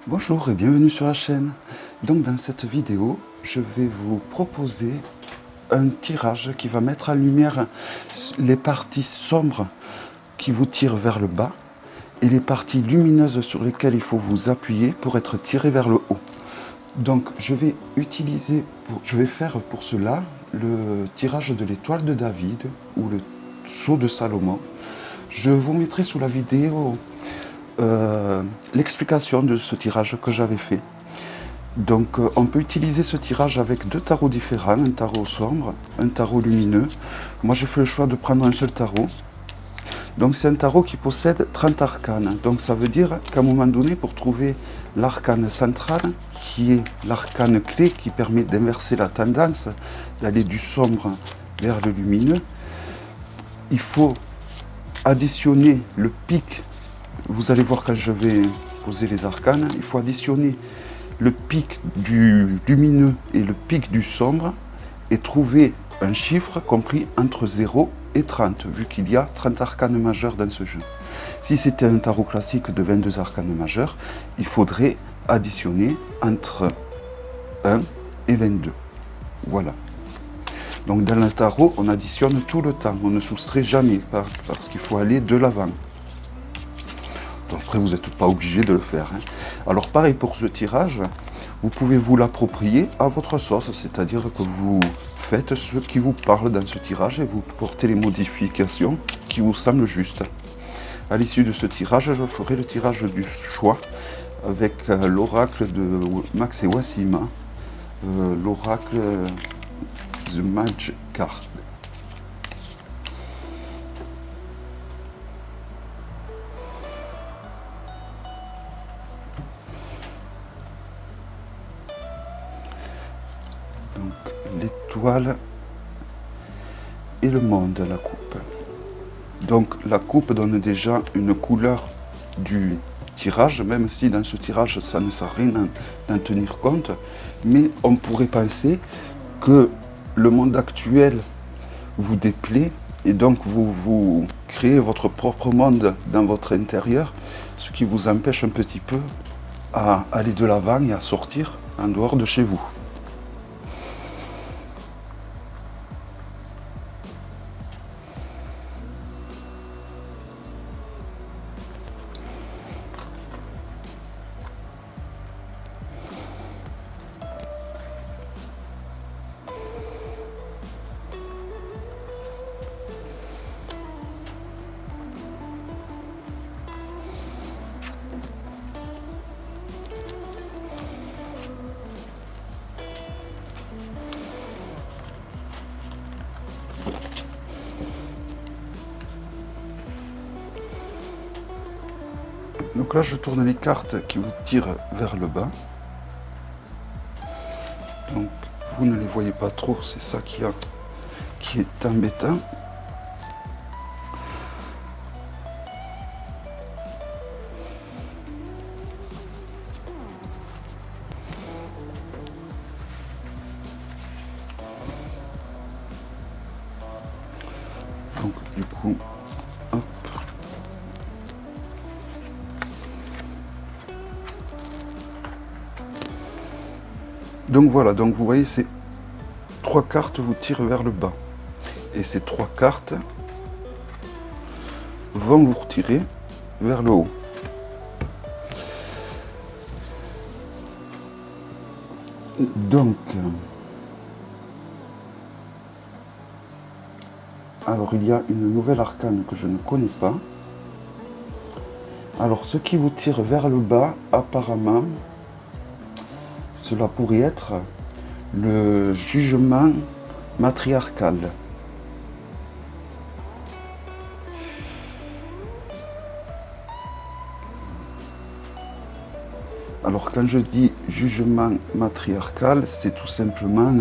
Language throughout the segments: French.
Bonjour et bienvenue sur la chaîne. Donc dans cette vidéo, je vais vous proposer un tirage qui va mettre en lumière les parties sombres qui vous tirent vers le bas et les parties lumineuses sur lesquelles il faut vous appuyer pour être tiré vers le haut. Donc je vais faire pour cela le tirage de l'étoile de David ou le sceau de Salomon. Je vous mettrai sous la vidéo l'explication de ce tirage que j'avais fait. Donc on peut utiliser ce tirage avec deux tarots différents, un tarot sombre, un tarot lumineux. Moi j'ai fait le choix de prendre un seul tarot. Donc c'est un tarot qui possède 30 arcanes. Donc ça veut dire qu'à un moment donné, pour trouver l'arcane central, qui est l'arcane clé qui permet d'inverser la tendance, d'aller du sombre vers le lumineux, il faut additionner le pic. Vous allez voir quand je vais poser les arcanes, il faut additionner le pic du lumineux et le pic du sombre et trouver un chiffre compris entre 0 et 30, vu qu'il y a 30 arcanes majeurs dans ce jeu. Si c'était un tarot classique de 22 arcanes majeurs, il faudrait additionner entre 1 et 22. Voilà. Donc dans le tarot, on additionne tout le temps, on ne soustrait jamais, parce qu'il faut aller de l'avant. Donc après, vous n'êtes pas obligé de le faire. Alors pareil pour ce tirage, vous pouvez vous l'approprier à votre sauce, c'est-à-dire que vous faites ce qui vous parle dans ce tirage et vous portez les modifications qui vous semblent justes. À l'issue de ce tirage, je ferai le tirage du choix avec l'oracle de Max et Wassima, l'oracle The Mage Card. L'étoile et le monde, la coupe. Donc la coupe donne déjà une couleur du tirage, même si dans ce tirage ça ne sert à rien d'en tenir compte, mais on pourrait penser que le monde actuel vous déplaît et donc vous créez votre propre monde dans votre intérieur, ce qui vous empêche un petit peu à aller de l'avant et à sortir en dehors de chez vous. Donc là, je tourne les cartes qui vous tirent vers le bas. Donc, vous ne les voyez pas trop, c'est ça qui est embêtant. Donc, du coup, hop. Donc voilà, donc vous voyez, ces trois cartes vous tirent vers le bas. Et ces trois cartes vont vous retirer vers le haut. Donc, alors il y a une nouvelle arcane que je ne connais pas. Alors ce qui vous tire vers le bas, apparemment, cela pourrait être le jugement matriarcal. Alors quand je dis jugement matriarcal, c'est tout simplement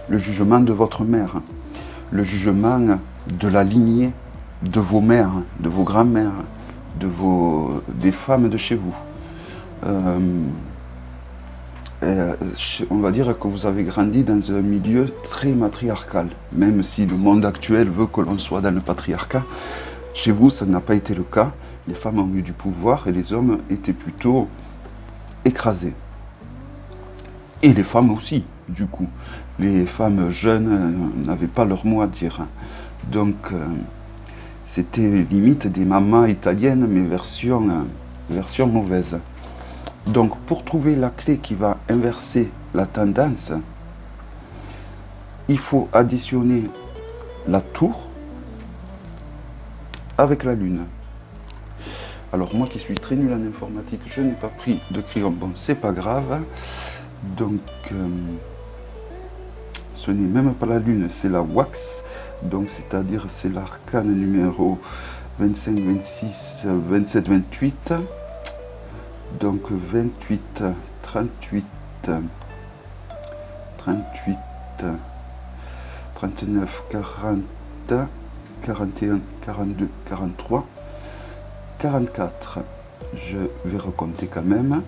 le jugement de votre mère, le jugement de la lignée de vos mères, de vos grands-mères, des femmes de chez vous. On va dire que vous avez grandi dans un milieu très matriarcal, même si le monde actuel veut que l'on soit dans le patriarcat. Chez vous, ça n'a pas été le cas. Les femmes ont eu du pouvoir et les hommes étaient plutôt écrasés. Et les femmes aussi, du coup. Les femmes jeunes n'avaient pas leur mot à dire. Donc, c'était limite des mamas italiennes, mais version mauvaise. Donc, pour trouver la clé qui va inverser la tendance, il faut additionner la tour avec la lune. Alors, moi qui suis très nul en informatique, je n'ai pas pris de crayon. Bon, c'est pas grave. Donc, ce n'est même pas la lune, c'est la wax. Donc, c'est-à-dire, c'est l'arcane numéro 25, 26, 27, 28. Donc, 28, 38, 38, 39, 40, 41, 42, 43, 44. Je vais recompter quand même.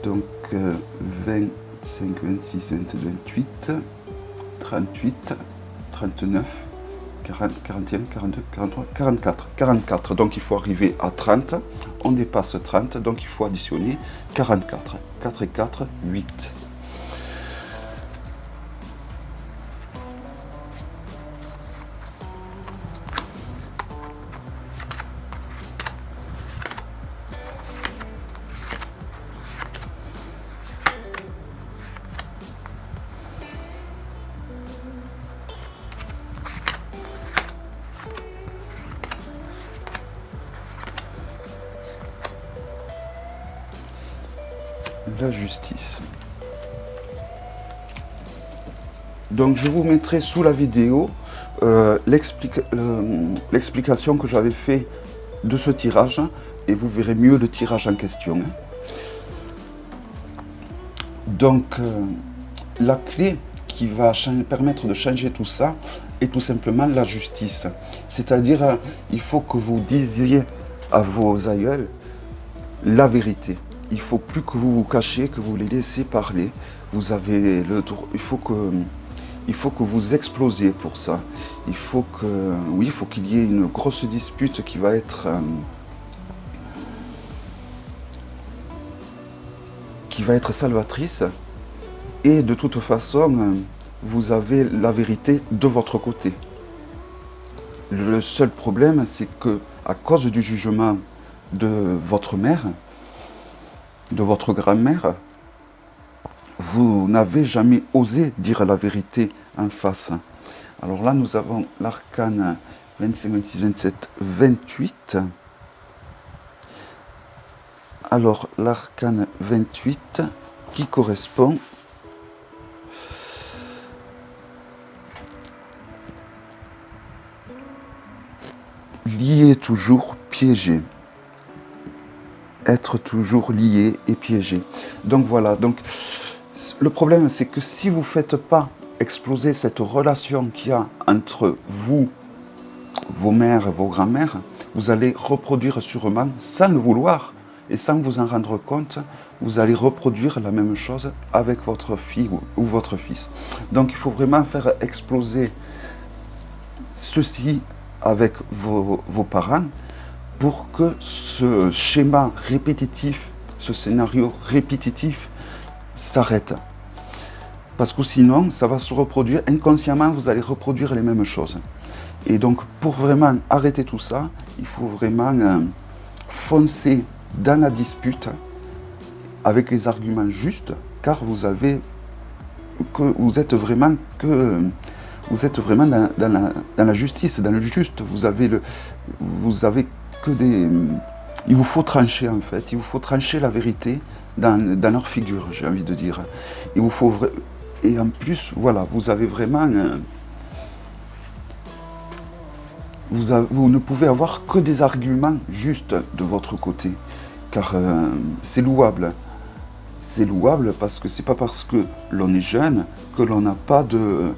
Donc, 25, 26, 27, 28, 38, 39, 40, 41, 42, 43, 44. 44. Donc, il faut arriver à 30. On dépasse 30, donc il faut additionner 44. 4 et 4, 8. La justice. Donc je vous mettrai sous la vidéo l'explication que j'avais fait de ce tirage et vous verrez mieux le tirage en question. Donc la clé qui va permettre de changer tout ça est tout simplement la justice. C'est-à-dire il faut que vous disiez à vos aïeuls la vérité. Il ne faut plus que vous vous cachiez, que vous les laissez parler. Vous avez le droit. Il faut que vous explosiez pour ça. Il faut qu'il y ait une grosse dispute qui va être salvatrice. Et de toute façon, vous avez la vérité de votre côté. Le seul problème, c'est que à cause du jugement de votre mère, de votre grand-mère, vous n'avez jamais osé dire la vérité en face. Alors là, nous avons l'arcane 25, 26, 27, 28. Alors, l'arcane 28 qui correspond lié toujours, piégé. Être toujours lié et piégé. Donc voilà, donc le problème c'est que si vous ne faites pas exploser cette relation qu'il y a entre vous, vos mères, vos grands-mères, vous allez reproduire sûrement, sans le vouloir et sans vous en rendre compte, vous allez reproduire la même chose avec votre fille ou votre fils. Donc il faut vraiment faire exploser ceci avec vos parents, pour que ce schéma répétitif, ce scénario répétitif s'arrête. Parce que sinon, ça va se reproduire inconsciemment, vous allez reproduire les mêmes choses. Et donc, pour vraiment arrêter tout ça, il faut vraiment foncer dans la dispute avec les arguments justes, car vous êtes vraiment dans la justice, dans le juste. Vous avez que des... Il vous faut trancher en fait, il vous faut trancher la vérité dans leur figure, j'ai envie de dire. Il vous faut... Et en plus, voilà, vous avez vraiment... Vous ne pouvez avoir que des arguments justes de votre côté, car c'est louable. C'est louable parce que c'est pas parce que l'on est jeune que l'on n'a pas de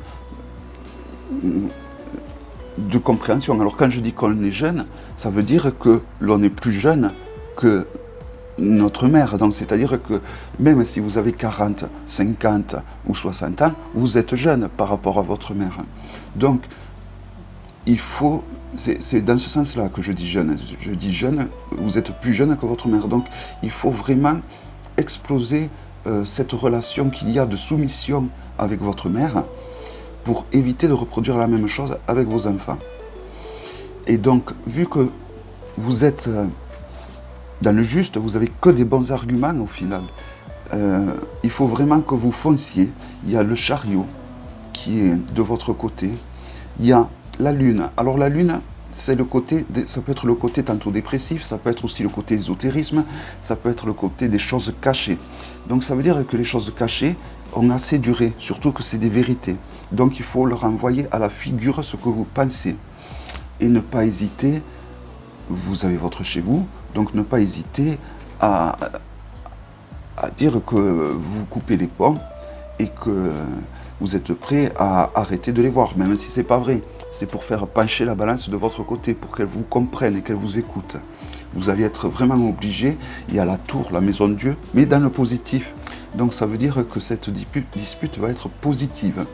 compréhension. Alors quand je dis qu'on est jeune, ça veut dire que l'on est plus jeune que notre mère. Donc c'est-à-dire que même si vous avez 40, 50 ou 60 ans, vous êtes jeune par rapport à votre mère. Donc il faut, c'est dans ce sens-là que je dis jeune. Je dis jeune, vous êtes plus jeune que votre mère. Donc il faut vraiment exploser cette relation qu'il y a de soumission avec votre mère, pour éviter de reproduire la même chose avec vos enfants. Et donc, vu que vous êtes dans le juste, vous n'avez que des bons arguments au final, il faut vraiment que vous fonciez. Il y a le chariot qui est de votre côté, il y a la lune. Alors la lune, c'est le côté, ça peut être le côté tantôt dépressif, ça peut être aussi le côté ésotérisme, ça peut être le côté des choses cachées. Donc ça veut dire que les choses cachées ont assez duré, surtout que c'est des vérités. Donc il faut leur envoyer à la figure ce que vous pensez. Et ne pas hésiter, vous avez votre chez vous, donc ne pas hésiter à dire que vous coupez les ponts et que vous êtes prêt à arrêter de les voir, même si c'est pas vrai. C'est pour faire pencher la balance de votre côté, pour qu'elle vous comprenne et qu'elle vous écoute. Vous allez être vraiment obligé. Il y a la tour, la maison de Dieu, mais dans le positif. Donc ça veut dire que cette dispute va être positive.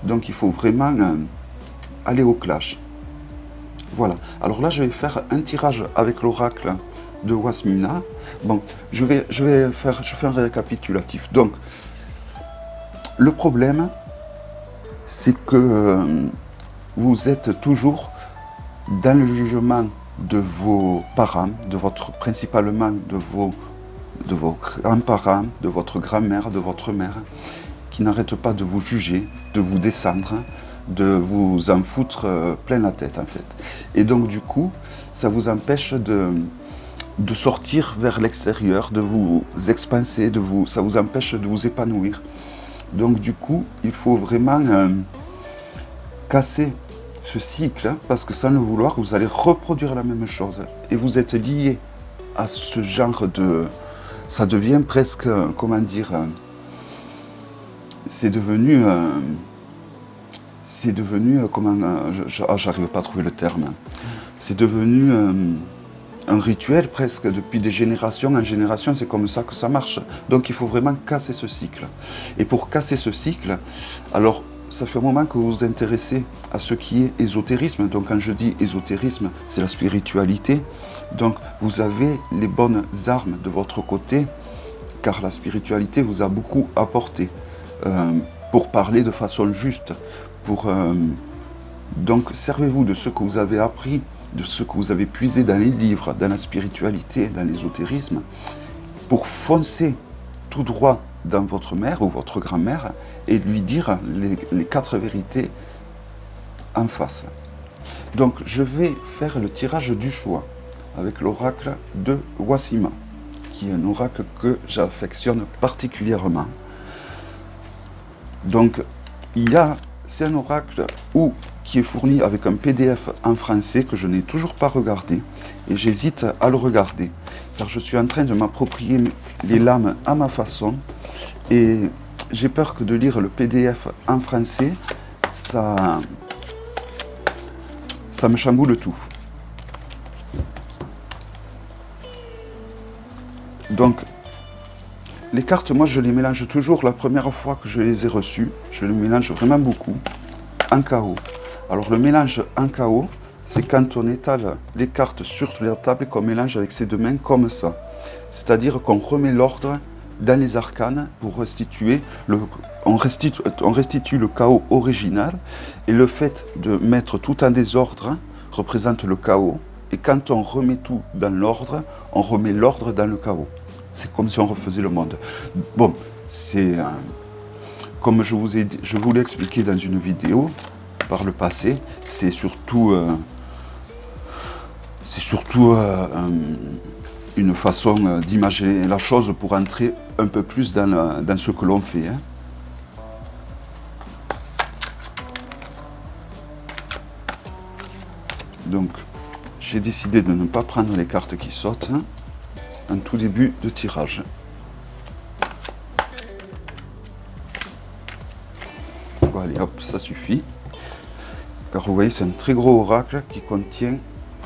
Donc il faut vraiment aller au clash. Voilà. Alors là, je vais faire un tirage avec l'oracle de Wasmina. Bon, je fais un récapitulatif. Donc, le problème, c'est que vous êtes toujours dans le jugement de vos parents, principalement de vos grands-parents, de votre grand-mère, de votre mère, qui n'arrêtent pas de vous juger, de vous descendre, de vous en foutre plein la tête en fait. Et donc du coup, ça vous empêche de sortir vers l'extérieur, de vous expanser, ça vous empêche de vous épanouir. Donc du coup, il faut vraiment casser ce cycle, parce que sans le vouloir, vous allez reproduire la même chose. Et vous êtes lié à ce genre de... Ça devient presque, comment dire, c'est devenu, comment, j'arrive pas à trouver le terme, c'est devenu un rituel presque, depuis des générations en génération, c'est comme ça que ça marche. Donc il faut vraiment casser ce cycle. Et pour casser ce cycle, alors ça fait un moment que vous vous intéressez à ce qui est ésotérisme. Donc quand je dis ésotérisme, c'est la spiritualité. Donc vous avez les bonnes armes de votre côté, car la spiritualité vous a beaucoup apporté. Pour parler de façon juste, donc servez-vous de ce que vous avez appris, de ce que vous avez puisé dans les livres, dans la spiritualité, dans l'ésotérisme, pour foncer tout droit dans votre mère ou votre grand-mère et lui dire les 4 vérités en face. Donc je vais faire le tirage du choix avec l'oracle de Wasima, qui est un oracle que j'affectionne particulièrement. Donc c'est un oracle qui est fourni avec un PDF en français que je n'ai toujours pas regardé et j'hésite à le regarder car je suis en train de m'approprier les lames à ma façon et j'ai peur que de lire le PDF en français, ça me chamboule tout. Donc les cartes, moi je les mélange toujours la première fois que je les ai reçues, je les mélange vraiment beaucoup en chaos. Alors le mélange en chaos, c'est quand on étale les cartes sur la table et qu'on mélange avec ses 2 mains comme ça. C'est-à-dire qu'on remet l'ordre dans les arcanes pour restituer on restitue le chaos original, et le fait de mettre tout en désordre représente le chaos, et quand on remet tout dans l'ordre, on remet l'ordre dans le chaos. C'est comme si on refaisait le monde. Bon, c'est comme je vous l'ai expliqué dans une vidéo par le passé, c'est surtout une façon d'imaginer la chose pour entrer un peu plus dans ce que l'on fait. Hein. Donc, j'ai décidé de ne pas prendre les cartes qui sautent en tout début de tirage. Bon, allez, hop, ça suffit. Car vous voyez, c'est un très gros oracle qui contient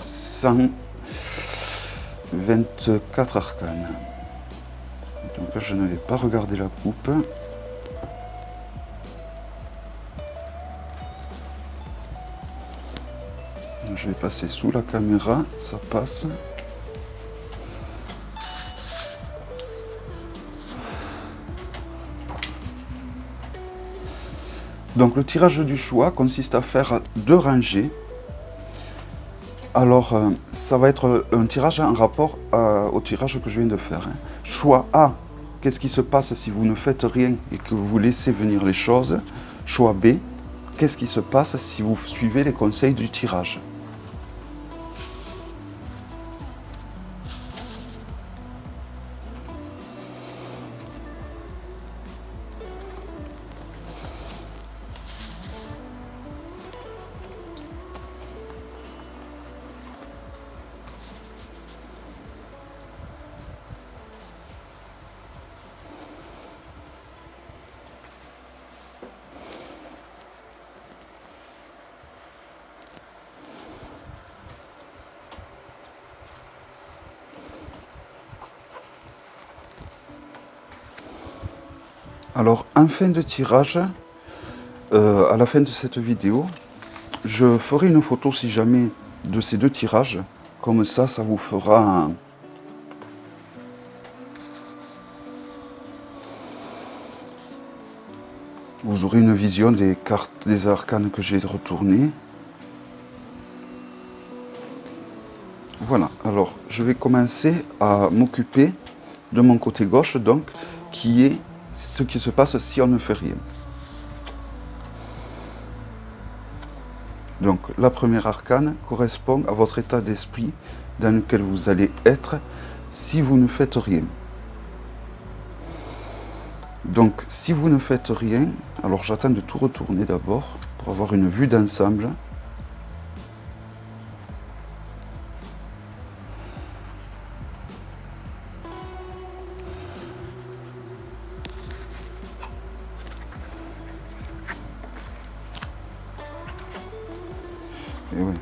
124 arcanes. Donc là, je ne vais pas regarder la coupe. Je vais passer sous la caméra, ça passe. Donc le tirage du choix consiste à faire 2 rangées. Alors ça va être un tirage en rapport au tirage que je viens de faire, hein. Choix A, qu'est-ce qui se passe si vous ne faites rien et que vous laissez venir les choses? Choix B, qu'est-ce qui se passe si vous suivez les conseils du tirage? Alors en fin de tirage, à la fin de cette vidéo, je ferai une photo si jamais de ces 2 tirages. Comme ça vous fera vous aurez une vision des cartes des arcanes que j'ai retournées. Voilà, alors je vais commencer à m'occuper de mon côté gauche, donc, qui est ce qui se passe si on ne fait rien. Donc la première arcane correspond à votre état d'esprit dans lequel vous allez être si vous ne faites rien. Donc si vous ne faites rien, alors j'attends de tout retourner d'abord pour avoir une vue d'ensemble. Et oui.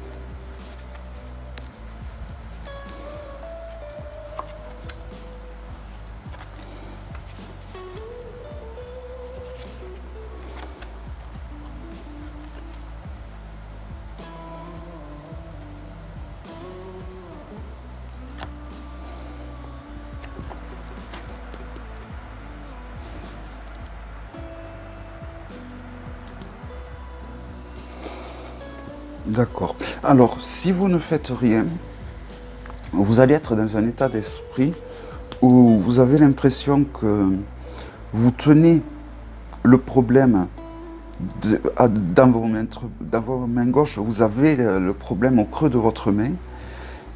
D'accord. Alors, si vous ne faites rien, vous allez être dans un état d'esprit où vous avez l'impression que vous tenez le problème dans vos mains gauches, vous avez le problème au creux de votre main,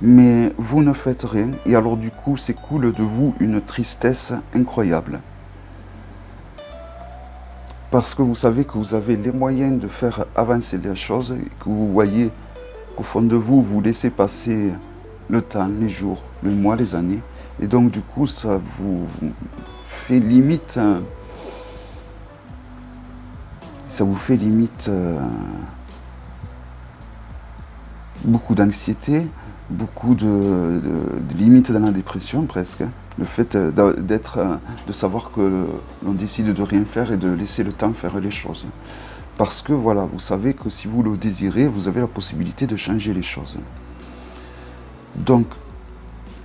mais vous ne faites rien, et alors du coup, s'écoule de vous une tristesse incroyable. Parce que vous savez que vous avez les moyens de faire avancer les choses, et que vous voyez qu'au fond de vous, vous laissez passer le temps, les jours, les mois, les années, et donc du coup, ça vous fait limite... ça vous fait limite beaucoup d'anxiété, beaucoup de limites dans la dépression presque. Le fait de savoir que l'on décide de rien faire et de laisser le temps faire les choses. Parce que voilà, vous savez que si vous le désirez, vous avez la possibilité de changer les choses. Donc,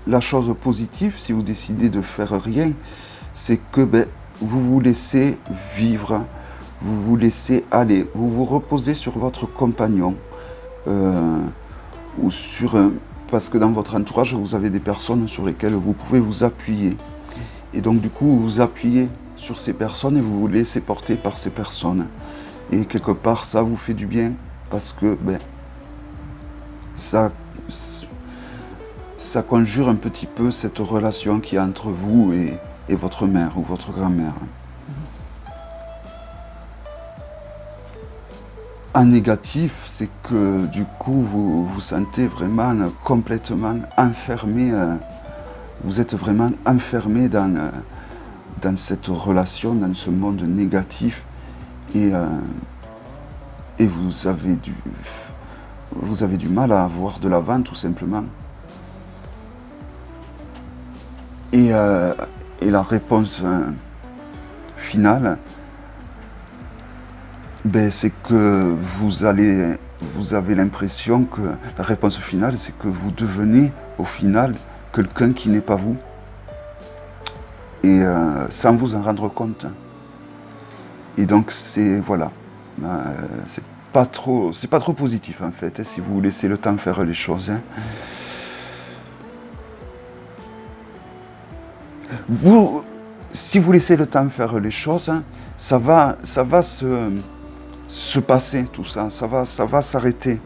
la chose positive, si vous décidez de faire rien, c'est que vous vous laissez vivre, vous vous laissez aller, vous vous reposez sur votre compagnon, ou sur parce que dans votre entourage, vous avez des personnes sur lesquelles vous pouvez vous appuyer. Et donc du coup, vous vous appuyez sur ces personnes et vous vous laissez porter par ces personnes. Et quelque part, ça vous fait du bien parce que ça conjure un petit peu cette relation qui est entre vous et votre mère ou votre grand-mère. En négatif, c'est que du coup, vous vous sentez vraiment complètement enfermé, vous êtes vraiment enfermé dans cette relation, dans ce monde négatif, et vous avez du mal à avoir de l'avant, tout simplement. Et la réponse finale, c'est que vous avez l'impression que la réponse finale, c'est que vous devenez au final quelqu'un qui n'est pas vous, et sans vous en rendre compte. Et donc voilà, C'est pas trop positif en fait, hein, si vous laissez le temps faire les choses. Hein. Si vous laissez le temps faire les choses, hein, ça va se passer tout ça, ça va s'arrêter.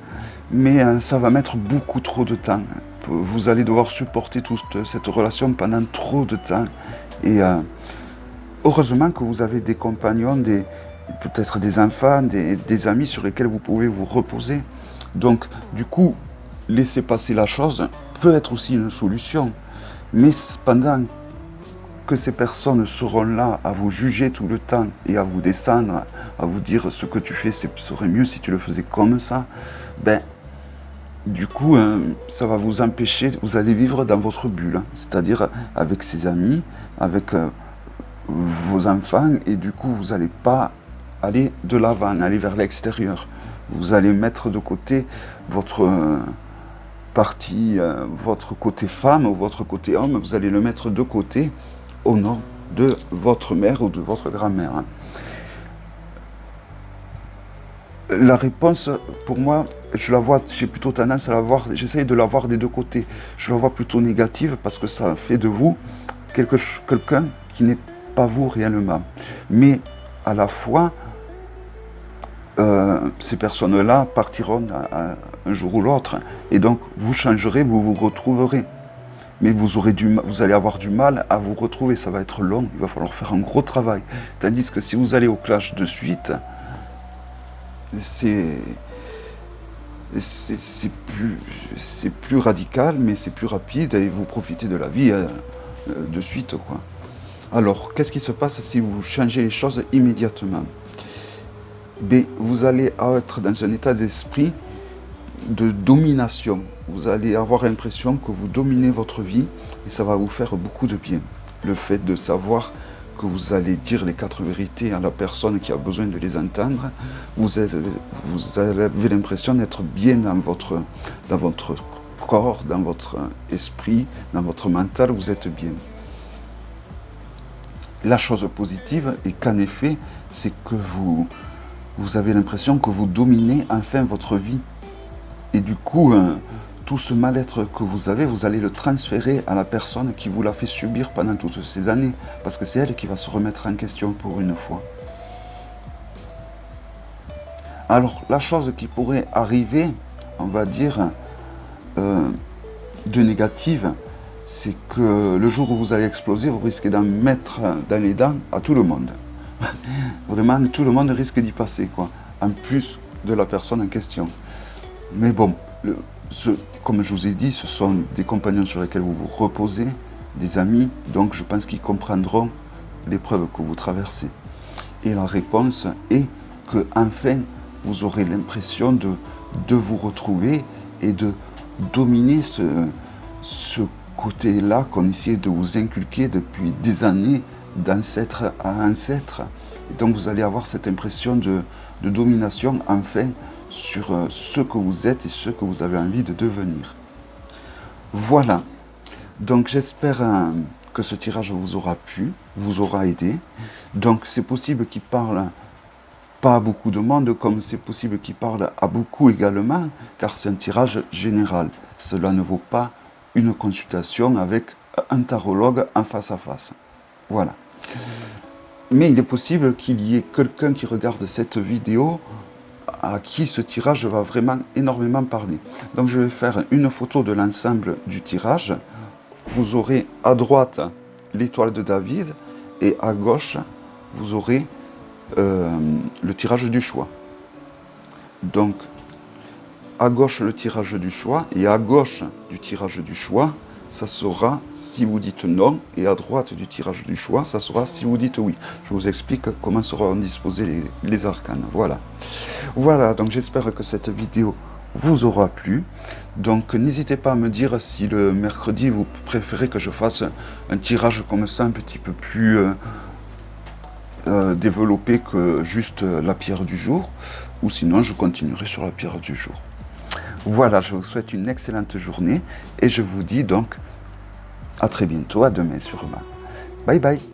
Mais ça va mettre beaucoup trop de temps. Vous allez devoir supporter toute cette relation pendant trop de temps. Et heureusement que vous avez des compagnons, peut-être des enfants, des amis sur lesquels vous pouvez vous reposer. Donc, du coup, laisser passer la chose peut être aussi une solution. Mais pendant que ces personnes seront là à vous juger tout le temps et à vous descendre, à vous dire ce que tu fais, serait mieux si tu le faisais comme ça, ben, du coup, ça va vous empêcher, vous allez vivre dans votre bulle, hein, c'est-à-dire avec ses amis, avec vos enfants, et du coup, vous n'allez pas aller de l'avant, aller vers l'extérieur. Vous allez mettre de côté votre partie, votre côté femme ou votre côté homme, vous allez le mettre de côté au nom de votre mère ou de votre grand-mère. Hein. La réponse, pour moi, je la vois, j'ai plutôt tendance à la voir, j'essaye de la voir des deux côtés. Je la vois plutôt négative parce que ça fait de vous quelqu'un qui n'est pas vous réellement. Mais à la fois, ces personnes-là partiront un jour ou l'autre. Et donc, vous changerez, vous vous retrouverez. Mais vous allez avoir du mal à vous retrouver, ça va être long, il va falloir faire un gros travail. Tandis que si vous allez au clash de suite, c'est plus radical, mais c'est plus rapide et vous profitez de la vie de suite, quoi. Alors, qu'est-ce qui se passe si vous changez les choses immédiatement? Ben, vous allez être dans un état d'esprit de domination. Vous allez avoir l'impression que vous dominez votre vie et ça va vous faire beaucoup de bien. Le fait de savoir que vous allez dire les 4 vérités à la personne qui a besoin de les entendre, vous avez l'impression d'être bien dans votre corps, dans votre esprit, dans votre mental, vous êtes bien. La chose positive est qu'en effet, c'est que vous avez l'impression que vous dominez enfin votre vie. Et du coup, tout ce mal-être que vous avez, vous allez le transférer à la personne qui vous l'a fait subir pendant toutes ces années. Parce que c'est elle qui va se remettre en question pour une fois. Alors, la chose qui pourrait arriver, on va dire, de négative, c'est que le jour où vous allez exploser, vous risquez d'en mettre dans les dents à tout le monde. Vraiment, tout le monde risque d'y passer, quoi. En plus de la personne en question. Mais bon, comme je vous ai dit, ce sont des compagnons sur lesquels vous vous reposez, des amis, donc je pense qu'ils comprendront l'épreuve que vous traversez. Et la réponse est que enfin, vous aurez l'impression de vous retrouver et de dominer ce côté-là qu'on essayait de vous inculquer depuis des années, d'ancêtre à ancêtre. Et donc vous allez avoir cette impression de domination enfin sur ce que vous êtes et ce que vous avez envie de devenir. Voilà. Donc j'espère que ce tirage vous aura plu, vous aura aidé. Donc c'est possible qu'il parle pas à beaucoup de monde, comme c'est possible qu'il parle à beaucoup également, car c'est un tirage général. Cela ne vaut pas une consultation avec un tarologue en face à face. Voilà. Mais il est possible qu'il y ait quelqu'un qui regarde cette vidéo à qui ce tirage va vraiment énormément parler. Donc je vais faire une photo de l'ensemble du tirage. Vous aurez à droite l'étoile de David et à gauche, vous aurez le tirage du choix. Donc à gauche le tirage du choix et à gauche du tirage du choix, ça sera si vous dites non, et à droite du tirage du choix, ça sera si vous dites oui. Je vous explique comment seront disposés les arcanes. Voilà. Voilà, donc j'espère que cette vidéo vous aura plu. Donc n'hésitez pas à me dire si le mercredi vous préférez que je fasse un tirage comme ça, un petit peu plus développé que juste la pierre du jour, ou sinon je continuerai sur la pierre du jour. Voilà, je vous souhaite une excellente journée et je vous dis donc à très bientôt, à demain sûrement. Bye bye.